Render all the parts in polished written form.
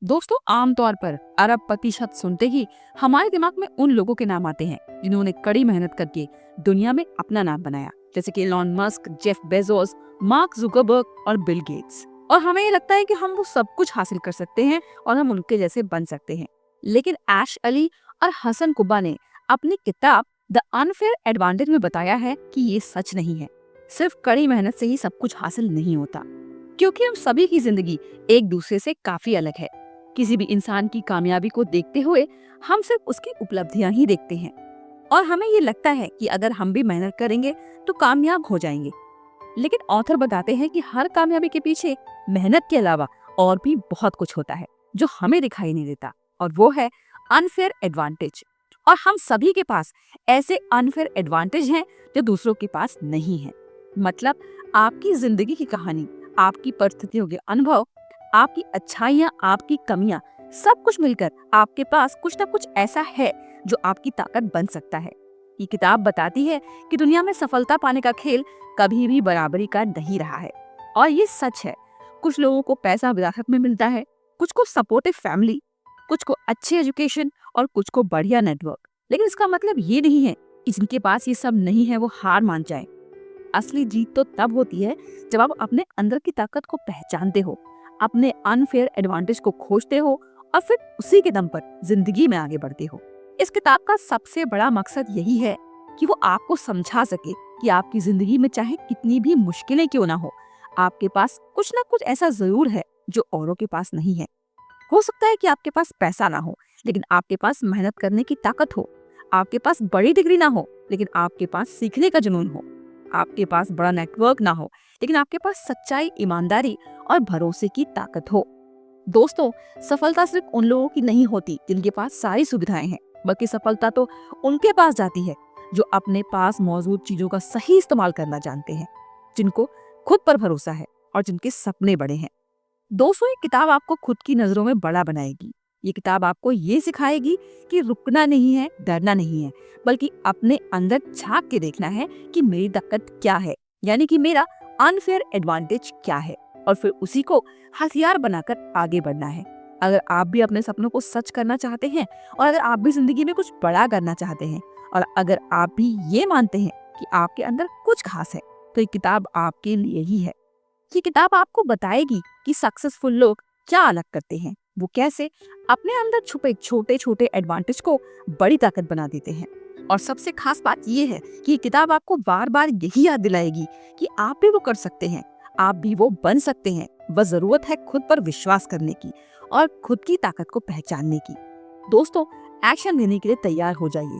दोस्तों, आमतौर पर अरबपति शब्द सुनते ही हमारे दिमाग में उन लोगों के नाम आते हैं जिन्होंने कड़ी मेहनत करके दुनिया में अपना नाम बनाया, जैसे कि Elon Musk, Jeff Bezos, mark Zuckerberg और बिल गेट्स। और हमें ये लगता है कि हम वो सब कुछ हासिल कर सकते हैं और हम उनके जैसे बन सकते हैं। लेकिन ऐश अली और हसन कुब्बा ने अपनी किताब द अनफेयर एडवांटेज में बताया है कि ये सच नहीं है। सिर्फ कड़ी मेहनत से ही सब कुछ हासिल नहीं होता, क्योंकि हम सभी की जिंदगी एक दूसरे से काफी अलग है। किसी भी इंसान की कामयाबी को देखते हुए हम सिर्फ उसकी उपलब्धियां ही देखते हैं और हमें ये लगता है कि अगर हम भी मेहनत करेंगे तो कामयाब हो जाएंगे। लेकिन ऑथर बताते हैं कि हर कामयाबी के पीछे मेहनत के अलावा और भी बहुत कुछ होता है जो हमें दिखाई नहीं देता, और वो है अनफेयर एडवांटेज। और हम सभी के पास ऐसे अनफेयर एडवांटेज हैं जो दूसरों के पास नहीं है। मतलब आपकी जिंदगी की कहानी, आपकी परिस्थितियों के अनुभव, आपकी अच्छाइयाँ, आपकी कमियाँ, सब कुछ मिलकर आपके पास कुछ ना कुछ ऐसा है जो आपकी ताकत बन सकता है। ये किताब बताती है कि दुनिया में सफलता पाने का खेल कभी भी बराबरी का नहीं रहा है। और ये सच है, कुछ लोगों को पैसा विरासत में मिलता है, कुछ को सपोर्टिव फैमिली, कुछ को अच्छी एजुकेशन और कुछ को बढ़िया नेटवर्क। लेकिन इसका मतलब ये नहीं है कि जिनके पास ये सब नहीं है वो हार मान जाए। असली जीत तो तब होती है जब आप अपने अंदर की ताकत को पहचानते हो, अपने अनफेयर एडवांटेज को खोजते हो और फिर उसी के दम पर जिंदगी में आगे बढ़ते हो। इस किताब का सबसे बड़ा मकसद यही है कि वो आपको समझा सके कि आपकी जिंदगी में चाहे कितनी भी मुश्किलें क्यों ना हो, आपके पास कुछ ना कुछ ऐसा जरूर है जो औरों के पास नहीं है। हो सकता है कि आपके पास पैसा ना हो, लेकिन आपके पास मेहनत करने की ताकत हो। आपके पास बड़ी डिग्री ना हो, लेकिन आपके पास सीखने का जुनून हो। आपके पास बड़ा नेटवर्क ना हो, लेकिन आपके पास सच्चाई, ईमानदारी और भरोसे की ताकत हो। दोस्तों, सफलता सिर्फ उन लोगों की नहीं होती जिनके पास सारी सुविधाएं हैं, बल्कि सफलता तो उनके पास जाती है जो अपने पास मौजूद चीजों का सही इस्तेमाल करना जानते हैं, जिनको खुद पर भरोसा है और जिनके सपने बड़े हैं। दोस्तों, ये किताब आपको खुद की नजरों में बड़ा बनाएगी। ये किताब आपको ये सिखाएगी कि रुकना नहीं है, डरना नहीं है, बल्कि अपने अंदर झांक के देखना है कि मेरी ताकत क्या है, यानी कि मेरा अनफेयर एडवांटेज क्या है, और फिर उसी को हथियार बनाकर आगे बढ़ना है। अगर आप भी अपने सपनों को सच करना चाहते हैं, और अगर आप भी जिंदगी में कुछ बड़ा करना चाहते हैं, और अगर आप भी ये मानते हैं कि आपके अंदर कुछ खास है, तो ये किताब आपके लिए ही है। ये किताब आपको बताएगी कि सक्सेसफुल लोग क्या अलग करते हैं, वो कैसे अपने अंदर छुपे छोटे छोटे एडवांटेज को बड़ी ताकत बना देते हैं। और सबसे खास बात ये है कि ये किताब आपको बार बार यही याद दिलाएगी कि आप भी वो कर सकते हैं, आप भी वो बन सकते हैं। बस जरूरत है खुद पर विश्वास करने की और खुद की ताकत को पहचानने की। दोस्तों, एक्शन लेने के लिए तैयार हो जाइए।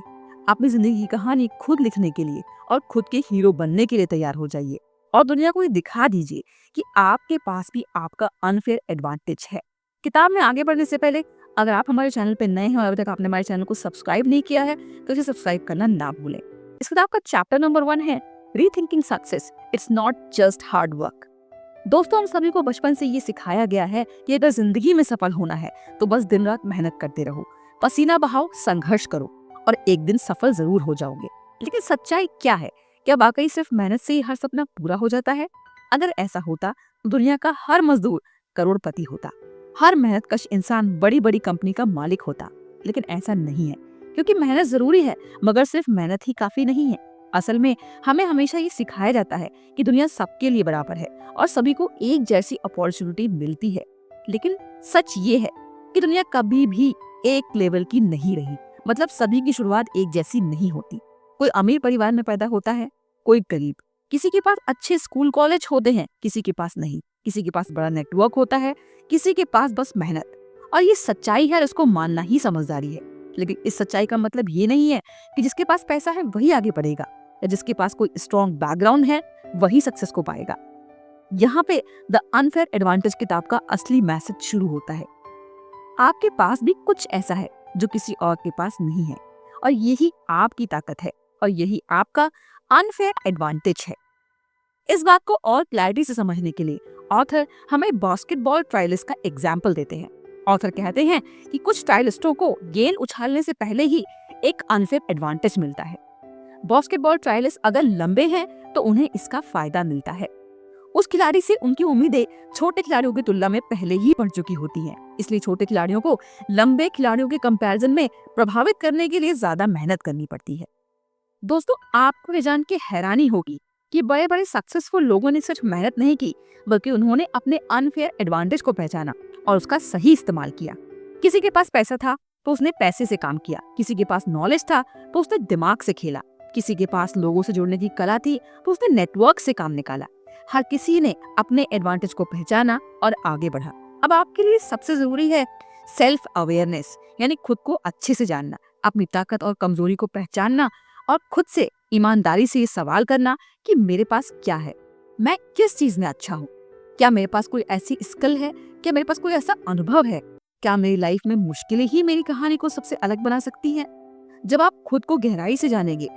अपनी जिंदगी की कहानी खुद लिखने के लिए और खुद के हीरो बनने के लिए तैयार हो जाइए, और दुनिया को ये दिखा दीजिए कि आपके पास भी आपका अनफेयर एडवांटेज है। किताब में आगे बढ़ने से पहले, अगर आप हमारे चैनल पे नए हैं और अभी तक आपने हमारे चैनल को सब्सक्राइब नहीं किया है, तो इसे सब्सक्राइब करना ना भूलें। इस किताब का चैप्टर नंबर 1 है rethinking success, it's not just hard work. दोस्तों, हम सभी को बचपन से ये सिखाया गया है कि अगर जिंदगी में सफल होना है तो बस दिन रात मेहनत करते रहो, पसीना बहाओ, संघर्ष करो और एक दिन सफल जरूर हो जाओगे। लेकिन सच्चाई क्या है? क्या वाकई सिर्फ मेहनत से ही हर सपना पूरा हो जाता है? अगर ऐसा होता तो दुनिया का हर मजदूर करोड़पति होता, हर मेहनतकश इंसान बड़ी बड़ी कंपनी का मालिक होता। लेकिन ऐसा नहीं है, क्योंकि मेहनत जरूरी है, मगर सिर्फ मेहनत ही काफी नहीं है। असल में हमें हमेशा ये सिखाया जाता है कि दुनिया सबके लिए बराबर है और सभी को एक जैसी अपॉर्चुनिटी मिलती है। लेकिन सच ये है कि दुनिया कभी भी एक लेवल की नहीं रही। मतलब सभी की शुरुआत एक जैसी नहीं होती। कोई अमीर परिवार में पैदा होता है, कोई गरीब। किसी के पास अच्छे स्कूल कॉलेज होते हैं, किसी के पास नहीं। किसी के पास बड़ा नेटवर्क होता है, किसी के पास बस मेहनत। और ये सच्चाई है, इसको मानना ही समझदारी है। लेकिन इस सच्चाई का मतलब ये नहीं है कि जिसके पास पैसा है वही आगे बढ़ेगा, या जिसके पास कोई स्ट्रॉन्ग बैकग्राउंड है वही सक्सेस को पाएगा। यहाँ पे द अनफेयर एडवांटेज किताब का असली मैसेज शुरू होता है। आपके पास भी कुछ ऐसा है जो किसी और के पास नहीं है, और यही आपकी ताकत है और यही आपका अनफेयर एडवांटेज है। इस बात को और क्लैरिटी से समझने के लिए ऑथर हमें बास्केटबॉल ट्रायलिस्ट का एग्जाम्पल देते हैं। ऑथर कहते हैं कि कुछ ट्रायलिस्टों को गेंद उछालने से पहले ही एक अनफेयर एडवांटेज मिलता है। बास्केटबॉल ट्रायलिस्ट अगर लंबे हैं तो उन्हें इसका फायदा मिलता है। उस खिलाड़ी से उनकी उम्मीदें छोटे खिलाड़ियों की तुलना में पहले ही बढ़ चुकी होती हैं। इसलिए छोटे खिलाड़ियों को लंबे खिलाड़ियों के कंपैरिजन में प्रभावित करने के लिए ज्यादा मेहनत करनी पड़ती है। दोस्तों, आपको ये जान के हैरानी होगी कि बड़े बड़े सक्सेसफुल लोगों ने सिर्फ मेहनत नहीं की, बल्कि उन्होंने अपने अनफेयर एडवांटेज को पहचाना और उसका सही इस्तेमाल किया। किसी के पास पैसा था तो उसने पैसे से काम किया, किसी के पास नॉलेज था तो उसने दिमाग से खेला, किसी के पास लोगों से जुड़ने की कला थी तो उसने नेटवर्क से काम निकाला। हर किसी ने अपने एडवांटेज को पहचाना और आगे बढ़ा। अब आपके लिए सबसे जरूरी है सेल्फ अवेयरनेस, यानी खुद को अच्छे से जानना, अपनी ताकत और कमजोरी को पहचानना और खुद से ईमानदारी से ये सवाल करना कि मेरे पास क्या है, मैं किस चीज में अच्छा हूँ, क्या मेरे पास कोई ऐसी स्किल है, क्या मेरे पास कोई ऐसा अनुभव है, क्या मेरी लाइफ में मुश्किलें ही मेरी कहानी को सबसे अलग बना सकती हैं। जब आप खुद को गहराई से जानेंगे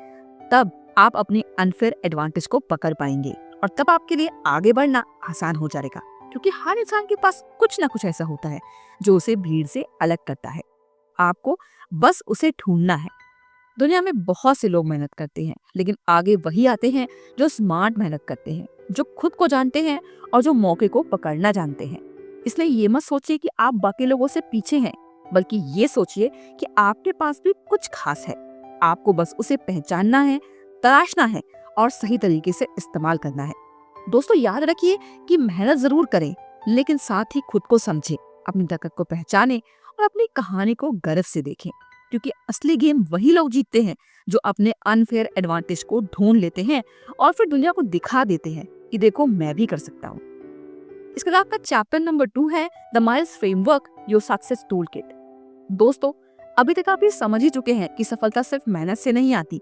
तब आप अपने अनफेयर एडवांटेज को पकड़ पाएंगे और तब आपके लिए आगे बढ़ना आसान हो जाएगा, क्योंकि हर इंसान के पास कुछ ना कुछ ऐसा होता है जो उसे भीड़ से अलग करता है। आपको बस उसे ढूंढना है। दुनिया में बहुत से लोग मेहनत करते हैं, लेकिन आगे वही आते हैं जो स्मार्ट मेहनत करते हैं, जो खुद को जानते हैं और जो मौके को पकड़ना जानते हैं। इसलिए ये मत सोचिए कि आप बाकी लोगों से पीछे हैं, बल्कि ये सोचिए कि आपके पास भी कुछ खास है। आपको बस उसे पहचानना है, तलाशना है और सही तरीके से इस्तेमाल करना है। दोस्तों, याद रखिए कि मेहनत जरूर करें, लेकिन साथ ही खुद को समझें, अपनी ताकत को पहचानें और अपनी कहानी को गर्व से देखें, क्योंकि असली गेम वही लोग जीतते हैं जो अपने अनफेयर एडवांटेज को ढूंढ लेते हैं और फिर दुनिया को दिखा देते हैं कि देखो मैं भी कर सकता हूँ। इस किताब का चैप्टर नंबर 2 है the miles framework your success tool kit. दोस्तों, अभी तक आप ये समझ ही चुके हैं कि सफलता सिर्फ मेहनत से नहीं आती।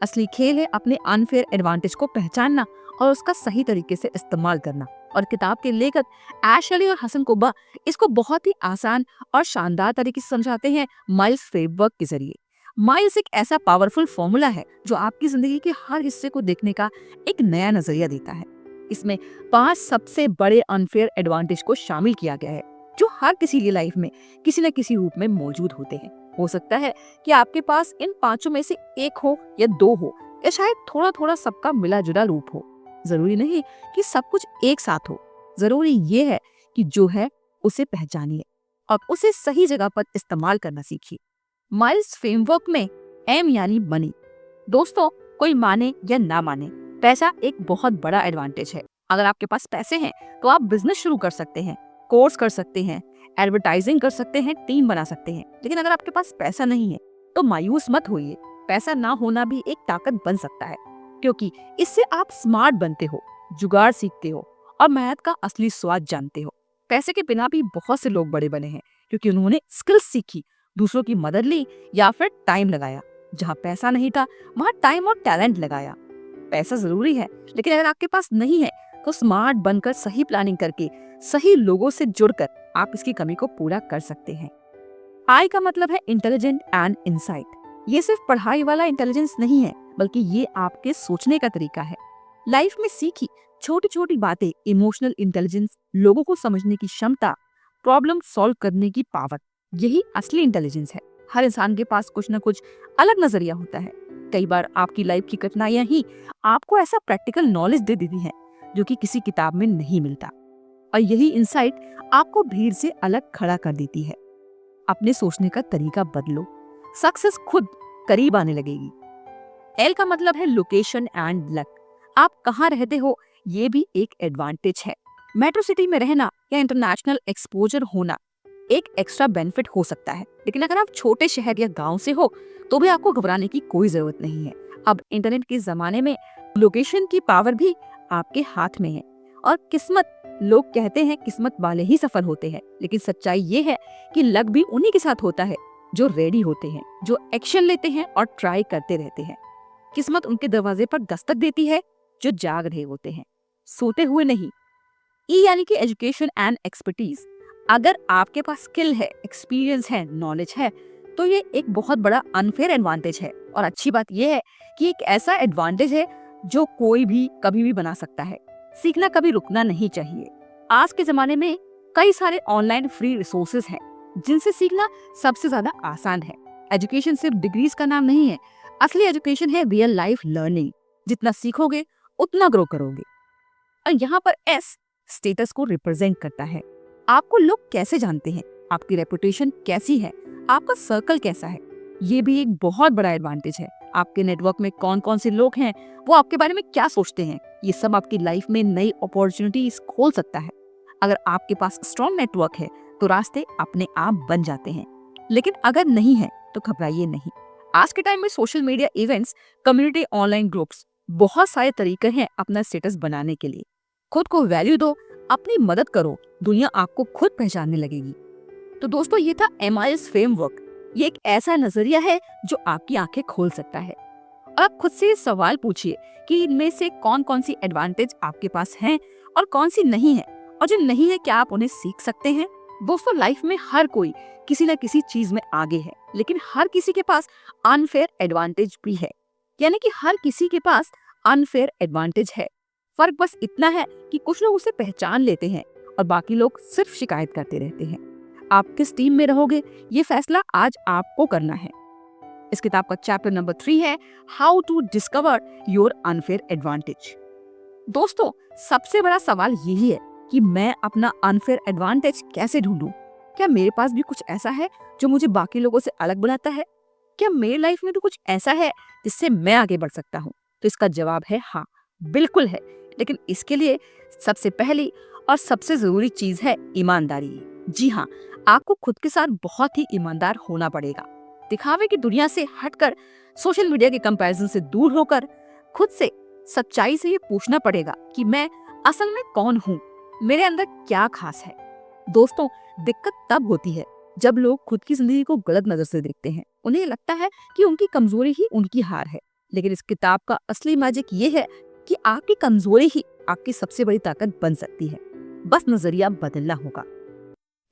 असली खेल है अपने अनफेयर एडवांटेज को पहचानना और उसका सही तरीके से इस्तेमाल करना। और किताब के लेखक ऐश अली और हसन कुब्बा इसको बहुत ही आसान और शानदार तरीके से समझाते हैं माइल्स फ्रेमवर्क के जरिए। माइल्स एक ऐसा पावरफुल फॉर्मूला है जो आपकी जिंदगी के हर हिस्से को देखने का एक नया नजरिया देता है। इसमें 5 सबसे बड़े अनफेयर एडवांटेज को शामिल किया गया है जो हर किसी की लाइफ में किसी न किसी रूप में मौजूद होते हैं। हो सकता है कि आपके पास इन 5 में से एक हो या 2 हो, या शायद थोड़ा थोड़ा सबका मिला जुला रूप हो। जरूरी नहीं कि सब कुछ एक साथ हो, जरूरी ये है कि जो है उसे पहचानिए और उसे सही जगह पर इस्तेमाल करना सीखिए। माइल्स फ्रेमवर्क में एम यानी मनी। दोस्तों, कोई माने या ना माने, पैसा एक बहुत बड़ा एडवांटेज है। अगर आपके पास पैसे हैं तो आप बिजनेस शुरू कर सकते हैं, कोर्स कर सकते हैं, एडवर्टाइजिंग कर सकते हैं, टीम बना सकते हैं। लेकिन अगर आपके पास पैसा नहीं है तो मायूस मत होइए। पैसा ना होना भी एक ताकत बन सकता है, क्योंकि इससे आप स्मार्ट बनते हो, जुगाड़ सीखते हो और मेहनत का असली स्वाद जानते हो। पैसे के बिना भी बहुत से लोग बड़े बने हैं क्योंकि उन्होंने स्किल्स सीखी, दूसरों की मदद ली या फिर टाइम लगाया। जहाँ पैसा नहीं था वहाँ टाइम और टैलेंट लगाया। पैसा जरूरी है, लेकिन अगर आपके पास नहीं है तो स्मार्ट बनकर, सही प्लानिंग करके, सही लोगों से जुड़कर आप इसकी कमी को पूरा कर सकते हैं। आई का मतलब है इंटेलिजेंट एंड इनसाइट। ये सिर्फ पढ़ाई वाला इंटेलिजेंस नहीं है, बल्कि ये आपके सोचने का तरीका है। लाइफ में सीखी छोटी छोटी बातें, इमोशनल इंटेलिजेंस, लोगों को समझने की क्षमता, प्रॉब्लम सॉल्व करने की पावर, यही असली इंटेलिजेंस है। हर इंसान के पास कुछ न कुछ अलग नजरिया होता है। कई बार आपकी लाइफ की कठिनाइयां ही आपको ऐसा प्रैक्टिकल नॉलेज दे देती हैं जो कि किसी किताब में नहीं मिलता, और यही इंसाइट आपको भीड़ से अलग खड़ा कर देती है। अपने सोचने का तरीका बदलो, सक्सेस खुद करीब आने लगेगी। एल का मतलब है लोकेशन एंड लक। आप कहाँ रहते हो ये भी एक एडवांटेज है। मेट्रो सिटी में रहना या इंटरनेशनल एक्सपोजर होना एक एक्स्ट्रा बेनिफिट हो सकता है, लेकिन अगर आप छोटे शहर या गांव से हो तो भी आपको घबराने की कोई जरूरत नहीं है। अब इंटरनेट के जमाने में लोकेशन की पावर भी आपके हाथ में है। और किस्मत, लोग कहते हैं किस्मत वाले ही सफल होते हैं, लेकिन सच्चाई ये है कि लक भी उन्हीं के साथ होता है जो रेडी होते हैं, जो एक्शन लेते हैं और ट्राई करते रहते हैं। किस्मत उनके दरवाजे पर दस्तक देती है जो जाग रहे होते हैं, सोते हुए नहीं। ई यानी कि एजुकेशन एंड एक्सपर्टीज। अगर आपके पास स्किल है, एक्सपीरियंस है, नॉलेज है, तो ये एक बहुत बड़ा अनफेयर एडवांटेज है। और अच्छी बात यह है कि एक ऐसा एडवांटेज है जो कोई भी कभी भी बना सकता है। सीखना कभी रुकना नहीं चाहिए। आज के जमाने में कई सारे ऑनलाइन फ्री रिसोर्सेज हैं जिनसे सीखना सबसे ज्यादा आसान है। एजुकेशन सिर्फ डिग्रीज का नाम नहीं है, असली एजुकेशन है रियल लाइफ लर्निंग। जितना सीखोगे उतना ग्रो करोगे। और यहाँ पर एस स्टेटस को रिप्रेजेंट करता है। आपको लोग कैसे जानते हैं, आपकी रेपुटेशन कैसी है, आपका सर्कल कैसा है, ये भी एक बहुत बड़ा एडवांटेज है। आपके नेटवर्क में कौन कौन से लोग हैं, वो आपके बारे में क्या सोचते हैं, ये सब आपकी लाइफ में नई अपॉर्चुनिटीज खोल सकता है। अगर आपके पास स्ट्रॉन्ग नेटवर्क है तो रास्ते अपने आप बन जाते हैं, लेकिन अगर नहीं है तो घबराइए नहीं। आज के टाइम में social media events, community, online groups, बहुत सारे तरीके हैं अपना स्टेटस बनाने के लिए। खुद को वैल्यू दो, अपनी मदद करो, दुनिया आपको खुद पहचानने लगेगी। तो दोस्तों, ये था MIS फ्रेमवर्क। ये एक ऐसा नजरिया है जो आपकी आंखें खोल सकता है। और आप खुद से सवाल पूछिए कि इनमें से कौन कौन सी एडवांटेज आपके पास हैं और कौन सी नहीं है, और जो नहीं है क्या आप उन्हें सीख सकते हैं। दोस्तों, लाइफ में हर कोई किसी न किसी चीज में आगे है, लेकिन हर किसी के पास अनफेयर एडवांटेज भी है। यानी कि हर किसी के पास अनफेयर एडवांटेज है। फर्क बस इतना है कि कुछ लोग उसे पहचान लेते हैं और बाकी लोग सिर्फ शिकायत करते रहते हैं। आप किस टीम में रहोगे, ये फैसला आज आपको करना है। इस किताब का चैप्टर नंबर 3 है how to discover your unfair advantage. दोस्तों, सबसे बड़ा सवाल यही है कि मैं अपना अनफेयर एडवांटेज कैसे ढूंढूं। क्या मेरे पास भी कुछ ऐसा है जो मुझे बाकी लोगों से अलग बनाता है? क्या मेरी लाइफ में भी कुछ ऐसा है जिससे मैं आगे बढ़ सकता हूँ? तो इसका जवाब है हाँ, बिल्कुल है। लेकिन इसके लिए सबसे पहली और सबसे जरूरी चीज है ईमानदारी। जी हाँ, आपको खुद के साथ बहुत ही ईमानदार होना पड़ेगा। दिखावे की दुनिया से हटकर, सोशल मीडिया के कंपैरिजन से दूर होकर खुद से सच्चाई से ये पूछना पड़ेगा कि मैं असल में कौन हूँ, मेरे अंदर क्या खास है। दोस्तों, दिक्कत तब होती है जब लोग खुद की जिंदगी को गलत नजर से देखते हैं। उन्हें लगता है कि उनकी कमजोरी ही उनकी हार है। लेकिन इस किताब का असली मैजिक ये है कि आपकी कमजोरी ही आपकी सबसे बड़ी ताकत बन सकती है। बस नजरिया बदलना होगा।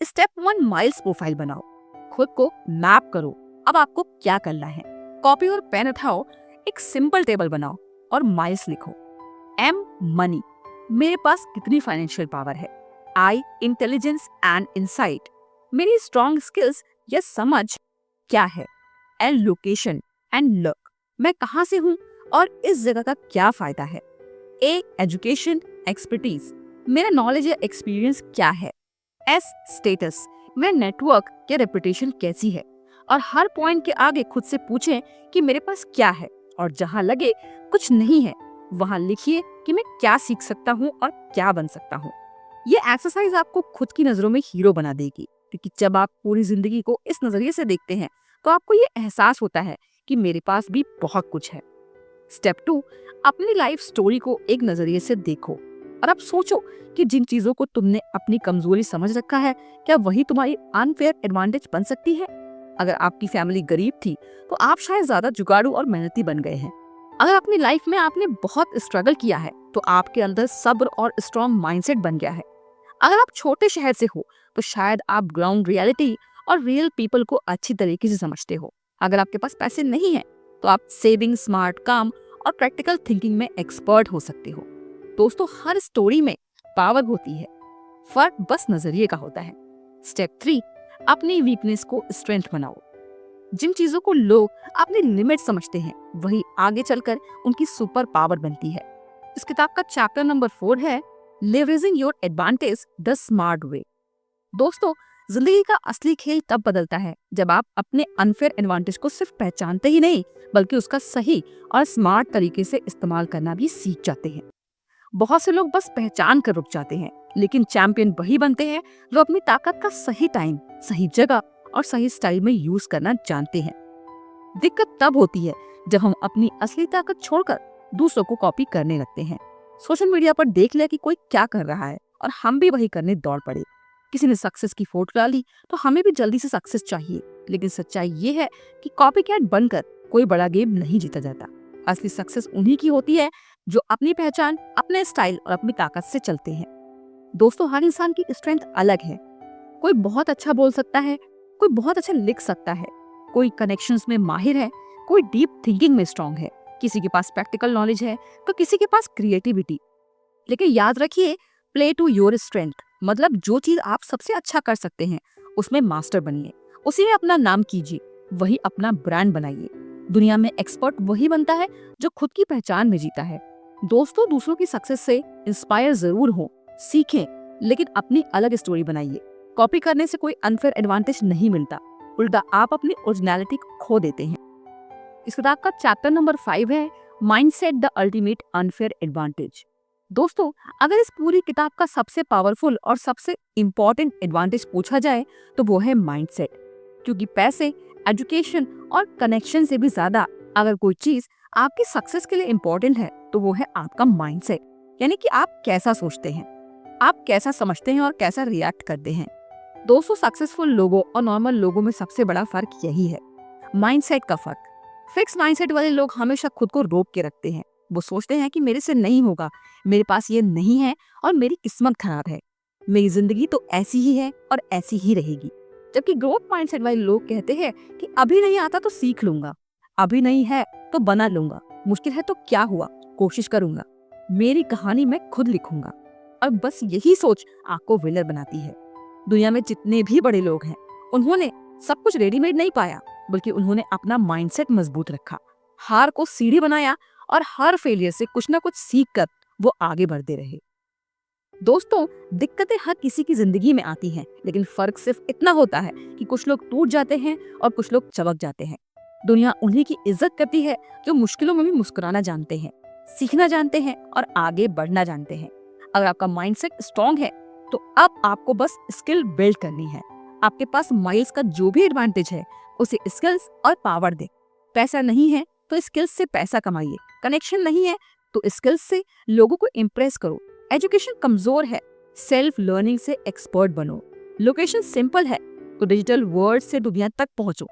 स्टेप 1, माइल्स प्रोफाइल बनाओ। खुद को मैप करो। अब आपको क्या करना है? कॉपी और पेन उठाओ, एक सिंपल टेबल बनाओ और माइल्स लिखो। M, मनी, मेरे पास कितनी फाइनेंशियल पावर है। I, इंटेलिजेंस एंड इंसाइट, मेरी स्ट्रॉन्ग स्किल्स या समझ क्या है। L, लोकेशन एंड लक, मैं कहाँ से हूँ और इस जगह का क्या फायदा है। A, एजुकेशन, एक्सपर्टीज, मेरा नॉलेज या एक्सपीरियंस क्या है। S, स्टेटस, मेरा नेटवर्क या रेपुटेशन कैसी है। और हर पॉइंट के आगे खुद से पूछें कि मेरे पास क्या है, और जहाँ लगे कुछ नहीं है वहाँ लिखिए कि मैं क्या सीख सकता हूँ और क्या बन सकता हूँ। ये एक्सरसाइज आपको खुद की नजरों में हीरो बना देगी, क्योंकि जब आप पूरी जिंदगी को इस नजरिए से देखते हैं तो आपको ये एहसास होता है कि मेरे पास भी बहुत कुछ है। स्टेप 2, अपनी लाइफ स्टोरी को एक नजरिए से देखो और अब सोचो कि जिन चीजों को तुमने अपनी कमजोरी समझ रखा है, क्या वही तुम्हारी अनफेयर एडवांटेज बन सकती है। अगर आपकी फैमिली गरीब थी तो आप शायद ज्यादा जुगाड़ू और मेहनती बन गए हैं। अगर अपनी लाइफ में आपने बहुत स्ट्रगल किया है तो आपके अंदर सब्र और स्ट्रॉन्ग माइंडसेट बन गया है। अगर आप छोटे शहर से हो तो शायद आप ग्राउंड रियलिटी और रियल पीपल को अच्छी तरीके से समझते हो। अगर आपके पास पैसे नहीं है तो आप सेविंग, स्मार्ट, काम और प्रैक्टिकल थिंकिंग में एक्सपर्ट हो सकते हो। दोस्तों, हर स्टोरी में पावर होती है, फर्क बस नजरिए का होता है। स्टेप 3, अपनी वीकनेस को स्ट्रेंथ बनाओ। जिन चीजों को लोग अपनी लिमिट समझते हैं वही आगे चलकर उनकी सुपर पावर बनती है। इस किताब का चैप्टर नंबर 4 है leveraging your advantage the smart way. दोस्तों, जिंदगी का असली खेल तब बदलता है जब आप अपने अनफेयर एडवांटेज को सिर्फ पहचानते ही नहीं बल्कि उसका सही और स्मार्ट तरीके से इस्तेमाल करना भी सीख जाते हैं। बहुत से लोग बस पहचान कर रुक जाते हैं, लेकिन चैंपियन वही बनते हैं जो अपनी ताकत का सही टाइम, सही जगह और सही स्टाइल में यूज करना जानते हैं। दिक्कत तब होती है जब हम अपनी असली ताकत छोड़कर दूसरों को कॉपी करने लगते हैं। सोशल मीडिया पर देख लिया कि कोई क्या कर रहा है और हम भी वही करने दौड़ पड़े। किसी ने सक्सेस की फोटो डाली तो हमें भी जल्दी से सक्सेस चाहिए, लेकिन सच्चाई ये है कि कॉपी कैट बनकर कोई बड़ा गेम नहीं जीता जाता। असली सक्सेस उन्हीं की होती है जो अपनी पहचान, अपने स्टाइल और अपनी ताकत से चलते हैं। दोस्तों, हर इंसान की स्ट्रेंथ अलग है। कोई बहुत अच्छा बोल सकता है, कोई बहुत अच्छा लिख सकता है, कोई कनेक्शंस में माहिर है, कोई डीप थिंकिंग में स्ट्रांग है, किसी के पास प्रैक्टिकल नॉलेज है तो किसी के पास क्रिएटिविटी। लेकिन याद रखिए, प्ले टू योर स्ट्रेंथ, मतलब जो चीज आप सबसे अच्छा कर सकते हैं उसमें मास्टर बनिए, उसी में अपना नाम कीजिए, वही अपना ब्रांड बनाइए। दुनिया में एक्सपर्ट वही बनता है जो खुद की पहचान में जीता है। दोस्तों, दूसरों की सक्सेस से इंस्पायर जरूर हो, सीखें, लेकिन अपनी अलग स्टोरी बनाइए। कॉपी करने से कोई अनफेयर एडवांटेज नहीं मिलता, उल्टा आप अपनी ओरिजिनलिटी को खो देते हैं। इस किताब का चैप्टर नंबर 5 है mindset the ultimate unfair advantage. दोस्तों, अगर इस पूरी किताब का सबसे पावरफुल और सबसे इंपॉर्टेंट एडवांटेज पूछा जाए तो वो है माइंडसेट। क्योंकि पैसे, एजुकेशन और कनेक्शन से भी ज्यादा अगर कोई चीज आपकी सक्सेस के लिए इंपॉर्टेंट है तो वो है आपका माइंडसेट। यानी कि आप कैसा सोचते हैं, आप कैसा समझते हैं और कैसा रिएक्ट करते हैं। दोस्तों, सक्सेसफुल लोगों और नॉर्मल लोगों में सबसे बड़ा फर्क यही है, माइंडसेट का फर्क। फिक्स माइंडसेट वाले लोग हमेशा खुद को रोक के रखते हैं। वो सोचते हैं कि मेरे से नहीं होगा, मेरे पास ये नहीं है और मेरी किस्मत खराब है, मेरी जिंदगी तो ऐसी ही है और ऐसी ही रहेगी। जबकि ग्रोथ माइंडसेट वाले लोग कहते हैं कि अभी नहीं आता तो सीख लूंगा, अभी नहीं है तो बना लूंगा, मुश्किल है तो क्या हुआ, कोशिश करूंगा, मेरी कहानी मैं खुद लिखूंगा। और बस यही सोच आपको विनर बनाती है। दुनिया में जितने भी बड़े लोग हैं, उन्होंने सब कुछ रेडीमेड नहीं पाया, बल्कि उन्होंने अपना माइंडसेट मजबूत रखा, हार को सीढ़ी बनाया और हर फेलियर से कुछ ना कुछ सीख कर वो आगे बढ़ते रहे। दोस्तों, दिक्कतें हर किसी की जिंदगी में आती हैं, लेकिन फर्क सिर्फ इतना होता है कि कुछ लोग टूट जाते हैं और कुछ लोग चमक जाते हैं। दुनिया उन्हीं की इज्जत करती है जो मुश्किलों में भी मुस्कुराना जानते हैं, सीखना जानते हैं और आगे बढ़ना जानते हैं। अगर आपका माइंडसेट स्ट्रांग है तो अब आपको बस स्किल बिल्ड करनी है। आपके पास माइल्स का जो भी एडवांटेज है उसे स्किल्स और पावर दे। पैसा नहीं है तो स्किल्स से पैसा कमाइए, कनेक्शन नहीं है तो स्किल्स से लोगों को इम्प्रेस करो। एजुकेशन कमजोर है, सेल्फ लर्निंग से एक्सपर्ट बनो। लोकेशन सिंपल है तो डिजिटल वर्ल्ड से दुनिया तक पहुंचो।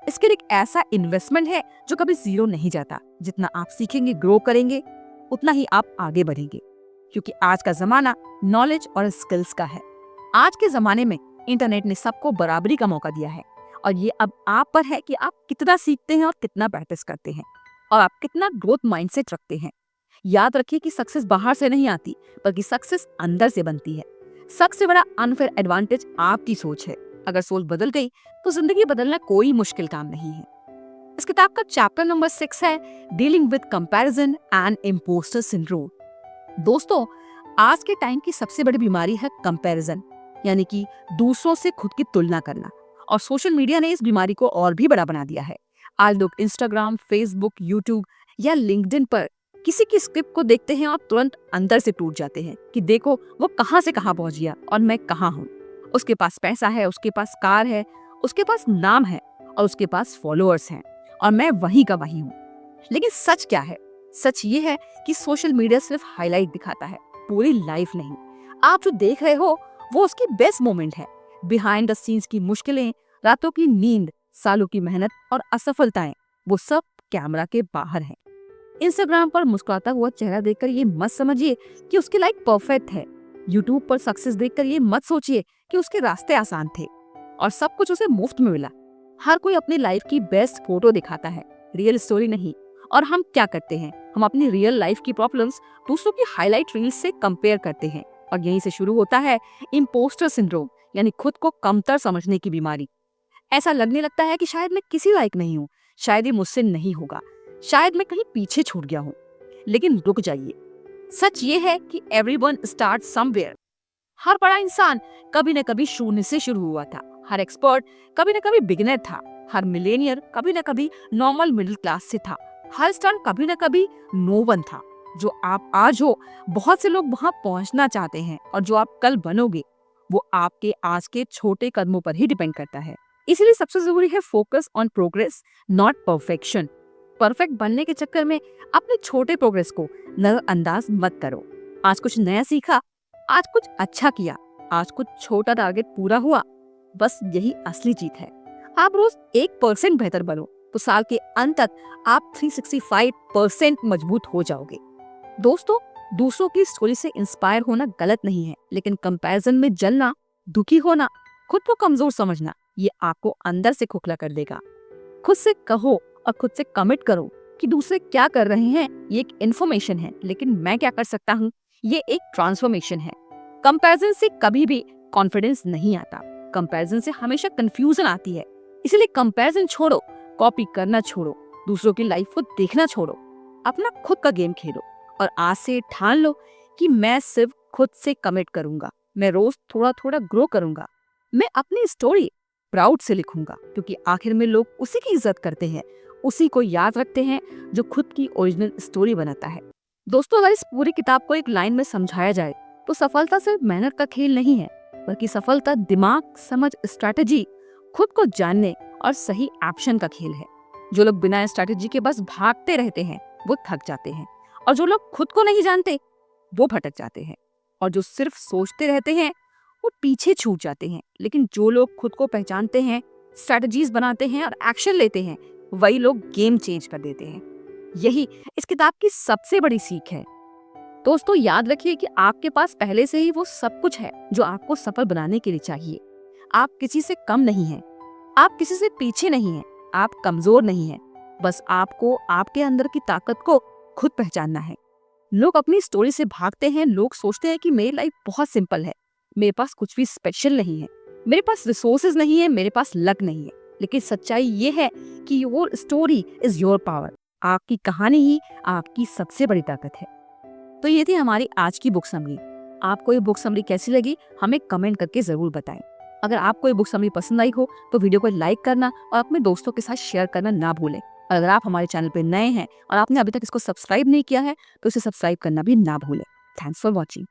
स्किल एक ऐसा इन्वेस्टमेंट है जो कभी जीरो नहीं जाता। जितना आप सीखेंगे, ग्रो करेंगे, उतना ही आप आगे बढ़ेंगे। क्योंकि आज का जमाना नॉलेज और स्किल्स का है। आज के जमाने में इंटरनेट ने सबको बराबरी का मौका दिया है और ये अब आप पर है कि आप कितना सीखते हैं और कितना प्रैक्टिस करते हैं और आप कितना ग्रोथ माइंडसेट रखते हैं। याद रखिए कि सक्सेस बाहर से नहीं आती, बल्कि सक्सेस अंदर से बनती है। सबसे बड़ा अनफेयर एडवांटेज आपकी सोच है। अगर सोच बदल गई तो जिंदगी बदलना कोई मुश्किल काम नहीं है। इस किताब का चैप्टर नंबर 6 है dealing with comparison and impostor syndrome. दोस्तों, आज के टाइम की सबसे बड़ी बीमारी है कंपैरिजन, यानी कि दूसरों से खुद की तुलना करना। और सोशल मीडिया ने इस बीमारी को और भी बड़ा बना दिया है। आज लोग इंस्टाग्राम, फेसबुक, यूट्यूब या लिंक्डइन पर किसी की स्क्रिप्ट को देखते हैं और तुरंत अंदर से टूट जाते हैं कि देखो वो कहां से कहां पहुंच गया और मैं कहां हूं। उसके पास पैसा है, उसके पास कार है, उसके पास नाम है और उसके पास फॉलोअर्स हैं और मैं वहीं का वहीं हूं। लेकिन सच क्या है? सच ये है कि सोशल मीडिया सिर्फ हाईलाइट दिखाता है, पूरी लाइफ नहीं। आप जो देख रहे हो वो उसकी बेस्ट मोमेंट है। बिहाइंड द सीन्स की मुश्किलें, रातों की नींद, सालों की मेहनत और असफलताएं, वो सब कैमरा के बाहर हैं। इंस्टाग्राम पर मुस्कुराता हुआ चेहरा देखकर ये मत समझिए कि उसकी लाइफ परफेक्ट है। यूट्यूब पर सक्सेस देखकर ये मत सोचिए कि उसके रास्ते आसान थे और सब कुछ उसे मुफ्त में मिला। हर कोई अपनी लाइफ की बेस्ट फोटो दिखाता है, रियल स्टोरी नहीं। और हम क्या करते हैं? हम अपनी रियल लाइफ की प्रॉब्लम्स दूसरों की हाईलाइट रील्स से कंपेयर करते हैं और यहीं से शुरू होता है इम्पोस्टर सिंड्रोम, यानी खुद को कमतर समझने की बीमारी। ऐसा लगने लगता है कि शायद मैं किसी लायक नहीं हूँ, शायद ये मुझसे नहीं होगा, शायद मैं कहीं पीछे छूट गया हूँ। लेकिन रुक जाइए, सच ये है कि एवरीवन स्टार्ट्स समवेयर। हर बड़ा इंसान कभी न कभी शून्य से शुरू हुआ था। हर एक्सपर्ट कभी न कभी बिगिनर था। हर मिलेनियर कभी न कभी नॉर्मल मिडिल क्लास से था। हर स्टार कभी न कभी नो वन था। जो आप आज हो, बहुत से लोग वहां पहुंचना चाहते हैं और जो आप कल बनोगे वो आपके आज के छोटे कदमों पर ही डिपेंड करता है। इसलिए सबसे जरूरी है focus on progress, not perfection. Perfect बनने के चक्कर में अपने छोटे प्रोग्रेस को नजरअंदाज मत करो। आज कुछ नया सीखा, आज कुछ अच्छा किया, आज कुछ छोटा टारगेट पूरा हुआ, बस यही असली जीत है। आप रोज 1% बेहतर बनो तो साल के अंत तक आप 365% मजबूत हो जाओगे। दोस्तों, दूसरों की स्टोरी से इंस्पायर होना गलत नहीं है, लेकिन कंपैरिजन में जलना, दुखी होना, खुद को कमजोर समझना, ये आपको अंदर से खोखला कर देगा। खुद से कहो और खुद से कमिट करो कि दूसरे क्या कर रहे हैं ये एक इन्फॉर्मेशन है, लेकिन मैं क्या कर सकता हूँ ये एक ट्रांसफॉर्मेशन है। कंपैरिजन से कभी भी कॉन्फिडेंस नहीं आता, कंपैरिजन से हमेशा कंफ्यूजन आती है। इसलिए कंपैरिजन छोड़ो, कॉपी करना छोड़ो, दूसरों की लाइफ को देखना छोड़ो, अपना खुद का गेम खेलो और आज से ठान लो कि मैं सिर्फ खुद से कमिट करूंगा, मैं रोज थोड़ा थोड़ा ग्रो करूंगा, मैं अपनी स्टोरी प्राउड से लिखूंगा, क्योंकि आखिर में लोग उसी की इज्जत करते हैं, उसी को याद रखते हैं जो खुद की ओरिजिनल स्टोरी बनाता है। दोस्तों, अगर इस पूरी किताब को एक लाइन में समझाया जाए तो सफलता सिर्फ मेहनत का खेल नहीं है, बल्कि सफलता दिमाग, समझ, स्ट्रैटेजी, खुद को जानने और सही एक्शन का खेल है। जो लोग बिना स्ट्रैटेजी के बस भागते रहते हैं वो थक जाते हैं, और जो लोग खुद को नहीं जानते वो भटक जाते हैं, और जो सिर्फ सोचते रहते हैं वो पीछे छूट जाते हैं। लेकिन जो लोग खुद को पहचानते हैं, स्ट्रैटेजीज बनाते हैं और एक्शन लेते हैं, वही लोग गेम चेंज कर देते हैं। यही इस किताब की सबसे बड़ी सीख है। दोस्तों, याद रखिए कि आपके पास पहले से ही वो सब कुछ है जो आपको सफल बनाने के लिए चाहिए। आप किसी से कम नहीं हैं, आप किसी से पीछे नहीं हैं, आप कमजोर नहीं हैं। बस आपको आपके अंदर की ताकत को खुद पहचानना है। लोग अपनी स्टोरी से भागते हैं, लोग सोचते हैं कि मेरी लाइफ बहुत सिंपल है, मेरे पास कुछ भी स्पेशल नहीं है, मेरे पास रिसोर्सेज नहीं है, मेरे पास लक नहीं है। लेकिन सच्चाई ये है कि your story is your power. आपकी कहानी ही आपकी सबसे बड़ी ताकत है। तो ये थी हमारी आज की बुक समरी। आपको ये बुक समरी कैसी लगी हमें कमेंट करके जरूर बताएं। अगर आपको ये बुक समरी पसंद आई हो तो वीडियो को लाइक करना और अपने दोस्तों के साथ शेयर करना ना भूलें। और अगर आप हमारे चैनल पर नए हैं और आपने अभी तक इसको सब्सक्राइब नहीं किया है तो इसे सब्सक्राइब करना भी ना भूलें। Thanks for watching.